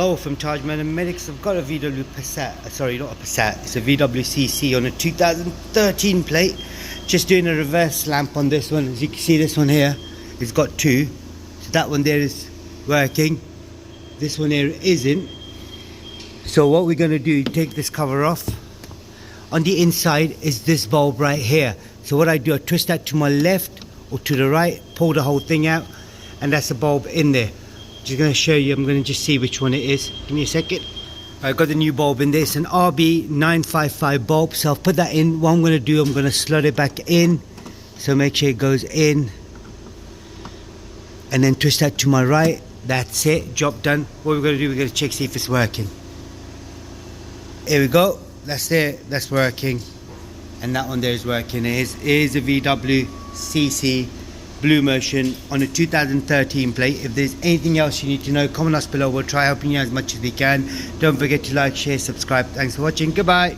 Hello from Tajmotormedics. I've got a VW Passat, sorry, not a Passat, it's a VW CC on a 2013 plate. Just doing a reverse lamp on this one. As you can see, this one here, it's got two. So that one there is working. This one here isn't. So what we're going to do, take this cover off. On the inside is this bulb right here. So what I do, I twist that to my left or to the right, pull the whole thing out, and that's the bulb in there. Just going to show you, I'm going to just see which one it is. Give me a second. I've got the new bulb in there. It's an RB955 bulb. So I'll put that in. What I'm going to do, I'm going to slot it back in. So make sure it goes in. And then twist that to my right. That's it. Job done. What we're going to do, we're going to check, see if it's working. Here we go. That's it. That's working. And that one there is working. It is a VW CC Bluemotion on a 2013 plate. If there's anything else you need to know, comment us below. We'll try helping you as much as we can. Don't forget to like, share, subscribe. Thanks for watching. Goodbye.